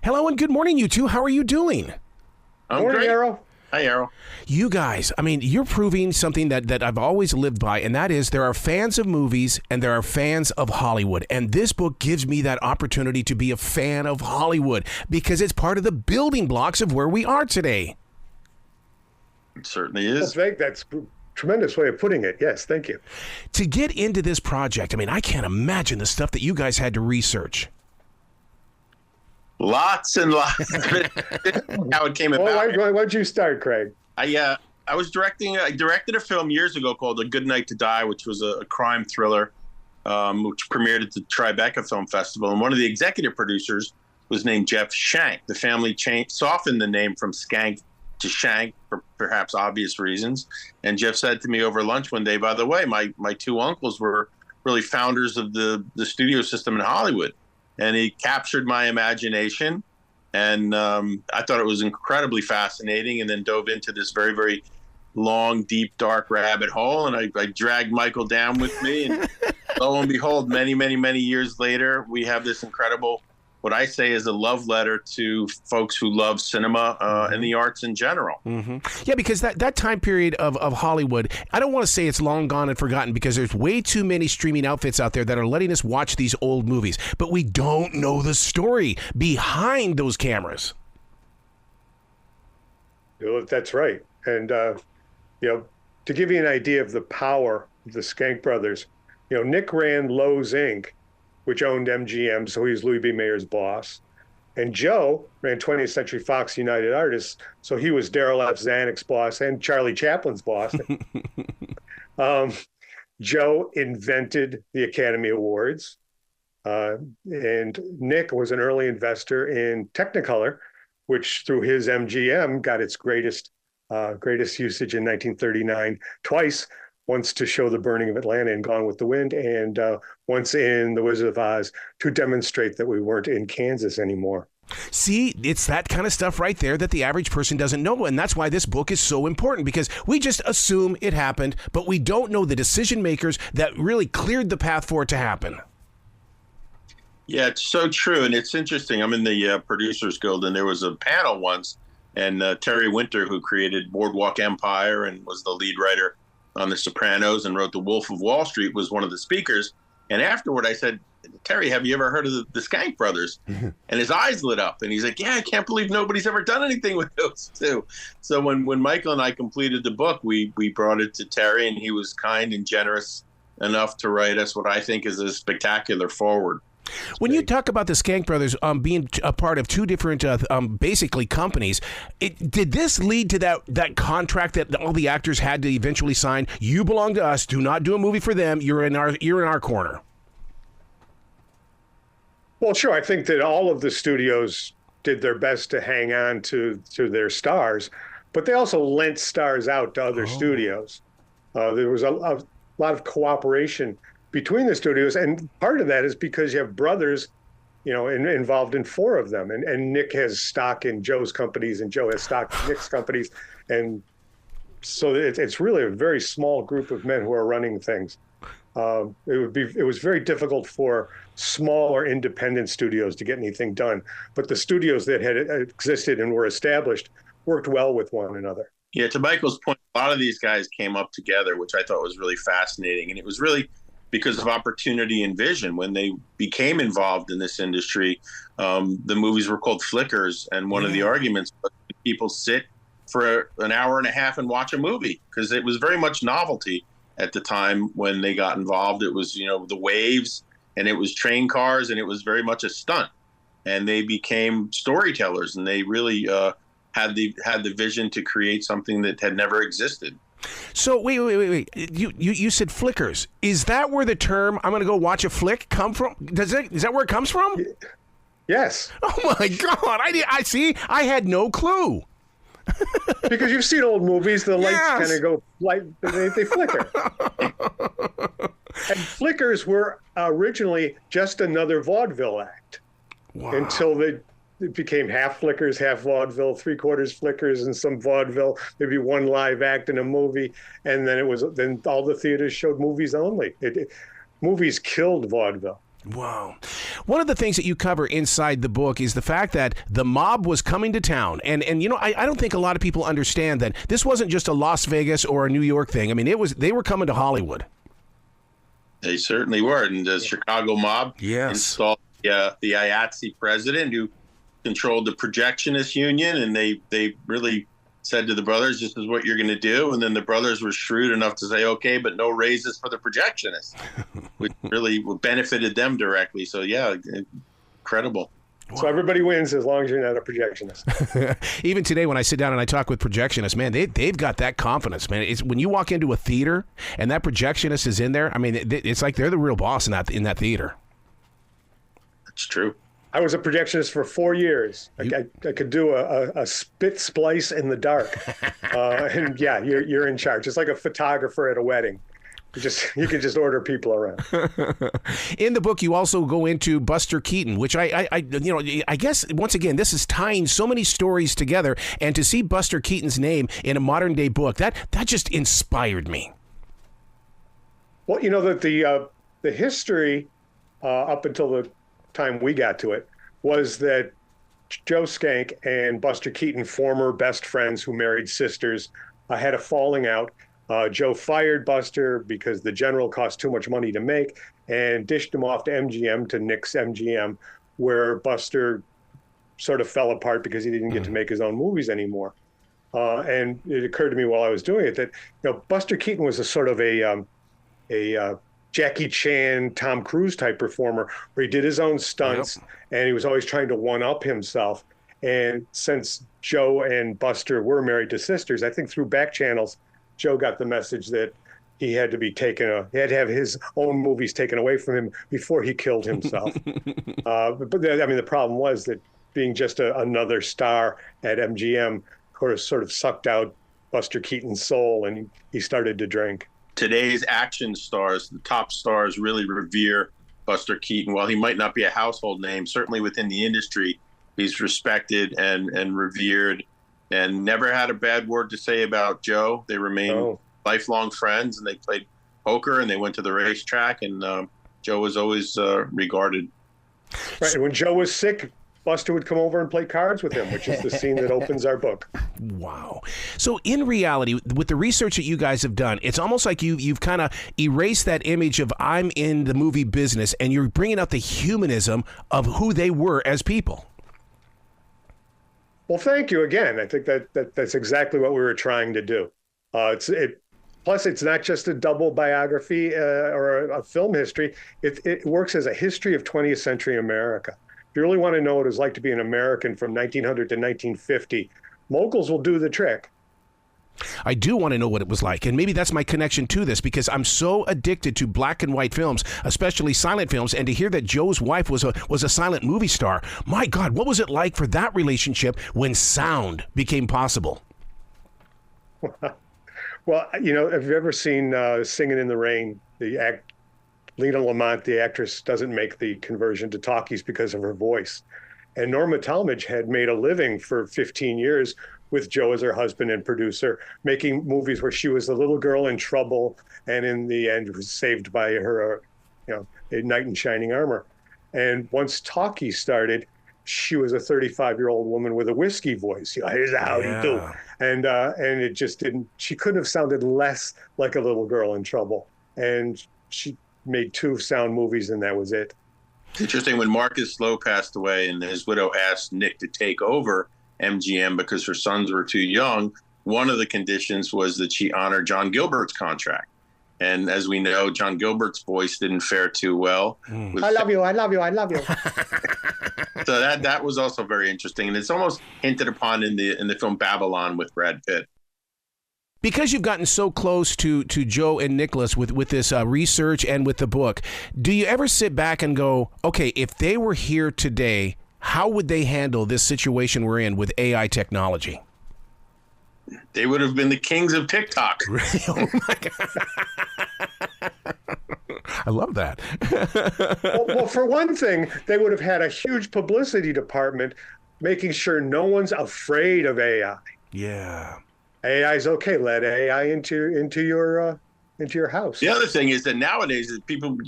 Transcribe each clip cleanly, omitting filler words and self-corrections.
Hello and good morning, you two. How are you doing? I'm Morning, great. Arrow. Hi, Arrow. You guys, I mean, you're proving something that I've always lived by, and that is there are fans of movies and there are fans of Hollywood. And this book gives me that opportunity to be a fan of Hollywood because it's part of the building blocks of where we are today. It certainly is. That's a tremendous way of putting it. Yes, thank you. To get into this project, I mean, I can't imagine the stuff that you guys had to research. Lots and lots of it. How it came about. Why'd you start, Craig? I directed a film years ago called A Good Night to Die, which was a crime thriller, which premiered at the Tribeca Film Festival. And one of the executive producers was named Jeff Schenck. The family softened the name from Skank to Schenck for perhaps obvious reasons. And Jeff said to me over lunch one day, by the way, my two uncles were really founders of the studio system in Hollywood. And he captured my imagination. And I thought it was incredibly fascinating, and then dove into this very, very long, deep, dark rabbit hole. And I dragged Michael down with me. And lo and behold, many, many, many years later, we have this incredible, what I say is a love letter to folks who love cinema and the arts in general. Mm-hmm. Yeah, because that time period of Hollywood, I don't want to say it's long gone and forgotten because there's way too many streaming outfits out there that are letting us watch these old movies, but we don't know the story behind those cameras. That's right. And, to give you an idea of the power of the Schenck Brothers, Nick ran Loews, Inc., which owned MGM, so he was Louis B. Mayer's boss. And Joe ran 20th Century-Fox United Artists, so he was Darryl F. Zanuck's boss and Charlie Chaplin's boss. Joe invented the Academy Awards, and Nick was an early investor in Technicolor, which through his MGM got its greatest usage in 1939 twice. Once to show the burning of Atlanta in Gone with the Wind, and once in The Wizard of Oz to demonstrate that we weren't in Kansas anymore. See, it's that kind of stuff right there that the average person doesn't know, and that's why this book is so important, because we just assume it happened, but we don't know the decision makers that really cleared the path for it to happen. Yeah, it's so true, and it's interesting. I'm in the Producers Guild, and there was a panel once, and Terry Winter, who created Boardwalk Empire and was the lead writer on The Sopranos and wrote The Wolf of Wall Street, was one of the speakers. And afterward, I said, Terry, have you ever heard of the Schenck Brothers? And his eyes lit up, and he's like, yeah, I can't believe nobody's ever done anything with those two. So when Michael and I completed the book, we brought it to Terry, and he was kind and generous enough to write us what I think is a spectacular foreword. When you talk about the Schenck Brothers being a part of two different, basically, companies, did this lead to that contract that all the actors had to eventually sign? You belong to us. Do not do a movie for them. You're in our corner. Well, sure. I think that all of the studios did their best to hang on to their stars, but they also lent stars out to other studios. There was a lot of cooperation between the studios, and part of that is because you have brothers, involved in four of them, and Nick has stock in Joe's companies, and Joe has stock in Nick's companies, and so it's really a very small group of men who are running things. It was very difficult for smaller independent studios to get anything done, but the studios that had existed and were established worked well with one another. Yeah, to Michael's point, a lot of these guys came up together, which I thought was really fascinating, and it was really because of opportunity and vision. When they became involved in this industry, the movies were called flickers, and one of the arguments was people sit for an hour and a half and watch a movie, because it was very much novelty at the time when they got involved. It was, the waves, and it was train cars, and it was very much a stunt. And they became storytellers, and they really had the vision to create something that had never existed. So wait. You said flickers. Is that where the term "I'm going to go watch a flick" come from? Is that where it comes from? Yes. Oh my God! I see. I had no clue. Because you've seen old movies, the lights kind of go they flicker. And flickers were originally just another vaudeville act. Wow. Until it became half flickers, half vaudeville, three-quarters flickers, and some vaudeville, maybe one live act in a movie, and then all the theaters showed movies only. Movies killed vaudeville. Wow. One of the things that you cover inside the book is the fact that the mob was coming to town. And you know, I don't think a lot of people understand that this wasn't just a Las Vegas or a New York thing. I mean, they were coming to Hollywood. They certainly were. And the Chicago mob installed the IATSE president who controlled the projectionist union. And they really said to the brothers, this is what you're going to do. And then the brothers were shrewd enough to say, okay, but no raises for the projectionists, which really benefited them directly. So, yeah, incredible. So everybody wins as long as you're not a projectionist. Even today, when I sit down and I talk with projectionists, man, they've got that confidence, man. It's when you walk into a theater and that projectionist is in there, I mean, it's like they're the real boss in that theater. That's true. I was a projectionist for 4 years. I could do a spit splice in the dark. And yeah, you're in charge. It's like a photographer at a wedding. You can just order people around. In the book, you also go into Buster Keaton, which I guess once again, this is tying so many stories together, and to see Buster Keaton's name in a modern day book, that just inspired me. Well, you know that the history up until the time we got to it was that Joe Schenck and Buster Keaton, former best friends who married sisters, had a falling out. Joe fired Buster because the General cost too much money to make and dished him off to MGM, to Nick's MGM, where Buster sort of fell apart because he didn't get to make his own movies anymore. And it occurred to me while I was doing it that Buster Keaton was a sort of a Jackie Chan, Tom Cruise type performer where he did his own stunts and he was always trying to one-up himself. And since Joe and Buster were married to sisters, I think through back channels, Joe got the message that he had to have his own movies taken away from him before he killed himself. But the problem was that being just another star at MGM sort of sucked out Buster Keaton's soul, and he started to drink. Today's action stars, the top stars, really revere Buster Keaton. While he might not be a household name, certainly within the industry, he's respected and revered, and never had a bad word to say about Joe. They remain lifelong friends, and they played poker and they went to the racetrack, and Joe was always regarded. Right. And when Joe was sick, Buster would come over and play cards with him, which is the scene that opens our book. Wow. So in reality, with the research that you guys have done, it's almost like you've kind of erased that image of I'm in the movie business, and you're bringing out the humanism of who they were as people. Well, thank you again. I think that's exactly what we were trying to do. Plus, it's not just a double biography or a film history. It works as a history of 20th century America. If you really want to know what it was like to be an American from 1900 to 1950, Moguls will do the trick. I do want to know what it was like, and maybe that's my connection to this, because I'm so addicted to black and white films, especially silent films, and to hear that Joe's wife was a silent movie star. My God, what was it like for that relationship when sound became possible? Well, have you ever seen Singing in the Rain? Lena Lamont, the actress, doesn't make the conversion to talkies because of her voice. And Norma Talmadge had made a living for 15 years with Joe as her husband and producer, making movies where she was the little girl in trouble and in the end was saved by her, a knight in shining armor. And once talkies started, she was a 35-year-old woman with a whiskey voice. Here's a howdy do. And it just didn't, she couldn't have sounded less like a little girl in trouble. And she made 2 sound movies, and that was it. It's interesting, when Marcus Lowe passed away and his widow asked Nick to take over MGM because her sons were too young, one of the conditions was that she honor John Gilbert's contract. And as we know, John Gilbert's voice didn't fare too well. I love you, I love you, I love you. So that was also very interesting. And it's almost hinted upon in the film Babylon with Brad Pitt. Because you've gotten so close to Joe and Nicholas with this research and with the book, do you ever sit back and go, okay, if they were here today, how would they handle this situation we're in with AI technology? They would have been the kings of TikTok. Oh my God. I love that. well, for one thing, they would have had a huge publicity department making sure no one's afraid of AI. Yeah. AI is okay. Let AI into your house. The other thing is that nowadays people,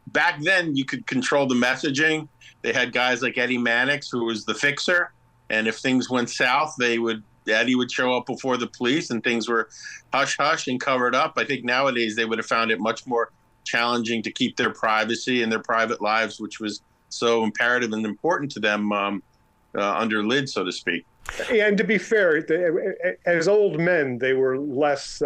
back then you could control the messaging. They had guys like Eddie Mannix, who was the fixer, and if things went south, Eddie would show up before the police, and things were hush hush and covered up. I think nowadays they would have found it much more challenging to keep their privacy and their private lives, which was so imperative and important to them, under lid, so to speak. And to be fair, as old men, they were less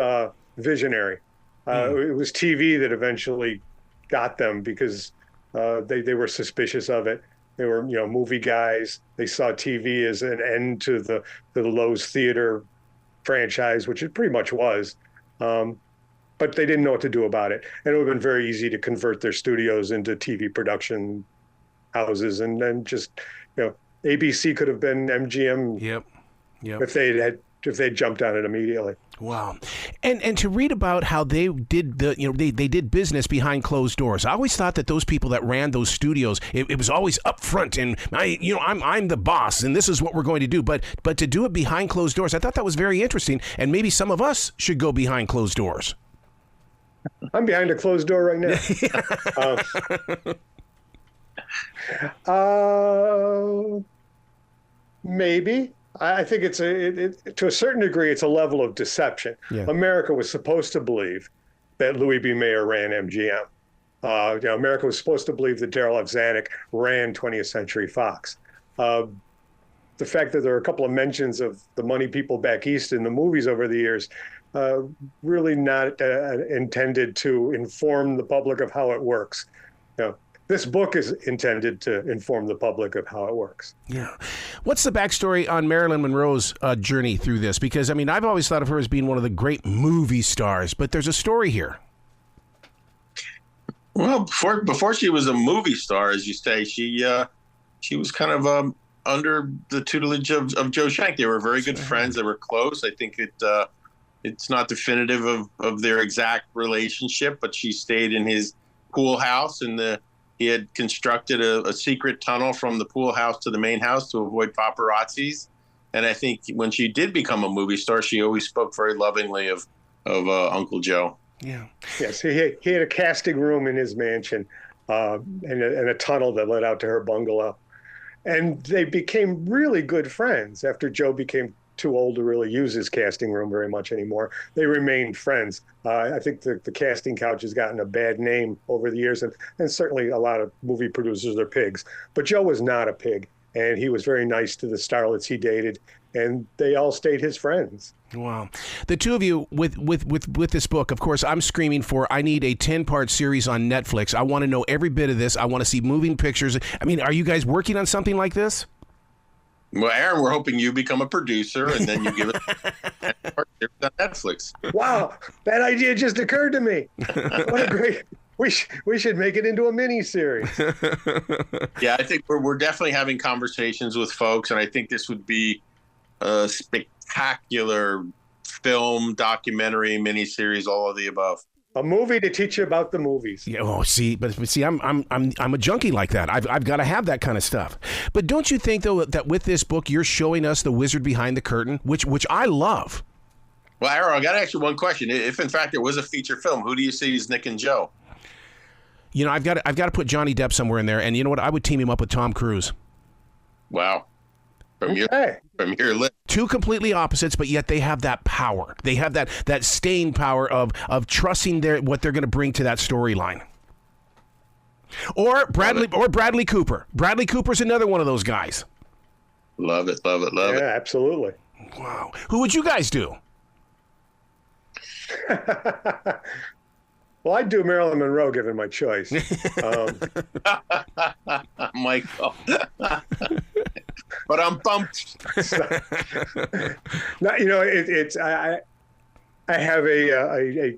visionary. It was TV that eventually got them because they were suspicious of it. They were, movie guys. They saw TV as an end to the Loews theater franchise, which it pretty much was. But they didn't know what to do about it. And it would have been very easy to convert their studios into TV production houses, and then just, ABC could have been MGM. Yep. If they'd jumped on it immediately. Wow. And to read about how they did they did business behind closed doors. I always thought that those people that ran those studios, it was always up front, and I'm the boss and this is what we're going to do. But to do it behind closed doors, I thought that was very interesting, and maybe some of us should go behind closed doors. I'm behind a closed door right now. Maybe. I think to a certain degree, it's a level of deception. Yeah. America was supposed to believe that Louis B. Mayer ran MGM. America was supposed to believe that Darryl F. Zanuck ran 20th Century-Fox. The fact that there are a couple of mentions of the money people back east in the movies over the years, really not intended to inform the public of how it works. This book is intended to inform the public of how it works. Yeah. What's the backstory on Marilyn Monroe's journey through this? Because, I've always thought of her as being one of the great movie stars, but there's a story here. Well, before she was a movie star, as you say, she was kind of under the tutelage of Joe Schenck. They were very good friends. They were close. I think it's not definitive of their exact relationship, but she stayed in his pool house, and he had constructed a secret tunnel from the pool house to the main house to avoid paparazzis. And I think when she did become a movie star, she always spoke very lovingly of Uncle Joe. Yeah. Yes, he had a casting room in his mansion, and a tunnel that led out to her bungalow. And they became really good friends after Joe became too old to really use his casting room very much anymore. They remained friends. I think the casting couch has gotten a bad name over the years, and certainly a lot of movie producers are pigs. But Joe was not a pig, and he was very nice to the starlets he dated, and they all stayed his friends. Wow. The two of you with this book, of course, I'm screaming for, I need a 10-part series on Netflix. I want to know every bit of this. I want to see moving pictures. Are you guys working on something like this? Well, Aaron, we're hoping you become a producer, and then you give it on Netflix. Wow, that idea just occurred to me. What a great! We should make it into a mini series. Yeah, I think we're definitely having conversations with folks, and I think this would be a spectacular film, documentary, miniseries, all of the above. A movie to teach you about the movies. Yeah. Oh, see, but I'm a junkie like that. I've got to have that kind of stuff. But don't you think though that with this book you're showing us the wizard behind the curtain, which I love? Well, Aaron, I got to ask you one question. If in fact it was a feature film, who do you see as Nick and Joe? I've got to put Johnny Depp somewhere in there, and you know what? I would team him up with Tom Cruise. Wow. From your list. Two completely opposites, but yet they have that power. They have that staying power of trusting what they're going to bring to that storyline. Or Bradley Cooper. Bradley Cooper's another one of those guys. Love it. Yeah, absolutely. Wow. Who would you guys do? Well, I'd do Marilyn Monroe given my choice. Michael. But I'm bumped. Now, I have a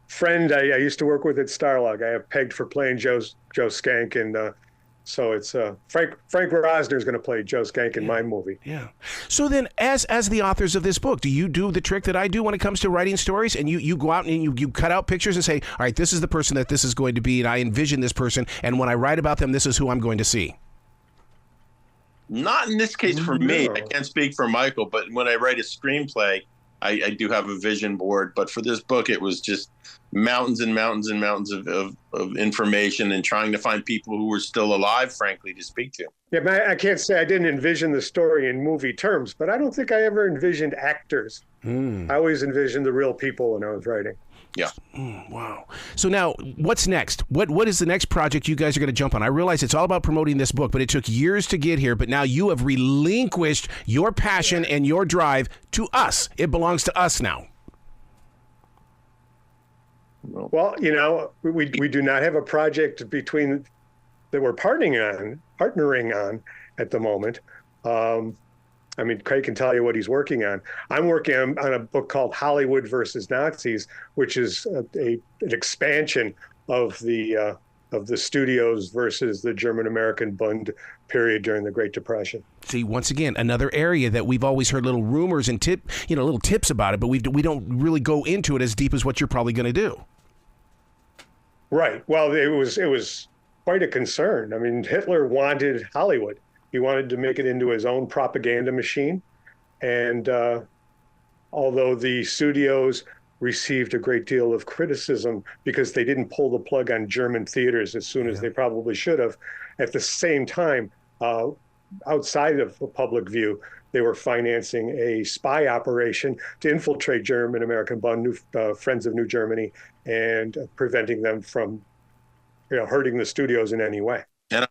friend I used to work with at Starlog. I have pegged for playing Joe Schenck, and so it's Frank Rosner is going to play Joe Schenck in my movie. Yeah. So then, as the authors of this book, do you do the trick that I do when it comes to writing stories, and you go out and you cut out pictures and say, all right, this is the person that this is going to be, and I envision this person, and when I write about them, this is who I'm going to see? Not in this case for me. I can't speak for Michael, but when I write a screenplay, I do have a vision board. But for this book, it was just mountains and mountains and mountains of information and trying to find people who were still alive, frankly, to speak to. Yeah, I can't say I didn't envision the story in movie terms, but I don't think I ever envisioned actors. I always envisioned the real people when I was writing. Yeah. Wow. So now, what's next? What is the next project you guys are going to jump on? I realize it's all about promoting this book, but it took years to get here. But now you have relinquished your passion and your drive to us. It belongs to us now. Well, we do not have a project that we're partnering on at the moment. Craig can tell you what he's working on. I'm working on a book called Hollywood versus Nazis, which is an expansion of the studios versus the German-American Bund period during the Great Depression. See, once again, another area that we've always heard little rumors and little tips about it, but we don't really go into it as deep as what you're probably going to do. Right. Well, it was quite a concern. I mean, Hitler wanted Hollywood. He wanted to make it into his own propaganda machine. And although the studios received a great deal of criticism because they didn't pull the plug on German theaters as soon as they probably should have, at the same time, outside of the public view, they were financing a spy operation to infiltrate German-American Bund, Friends of New Germany, and preventing them from hurting the studios in any way. And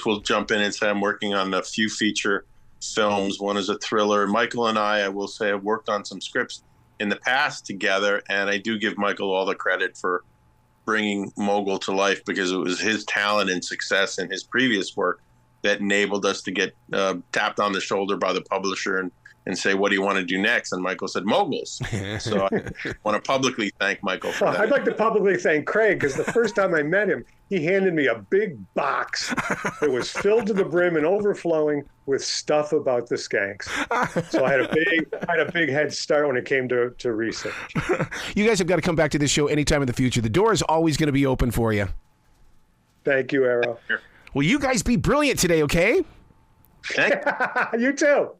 will jump in and say I'm working on a few feature films. One is a thriller. Michael and I will say, have worked on some scripts in the past together, and I do give Michael all the credit for bringing Mogul to life because it was his talent and success in his previous work that enabled us to get tapped on the shoulder by the publisher and say, what do you want to do next? And Michael said, Moguls. So I want to publicly thank Michael for that. I'd like to publicly thank Craig because the first time I met him, he handed me a big box that was filled to the brim and overflowing with stuff about the Schencks. So I had a big head start when it came to research. You guys have got to come back to this show anytime in the future. The door is always going to be open for you. Thank you, Arrow. Well, you guys be brilliant today, okay? Thank you too.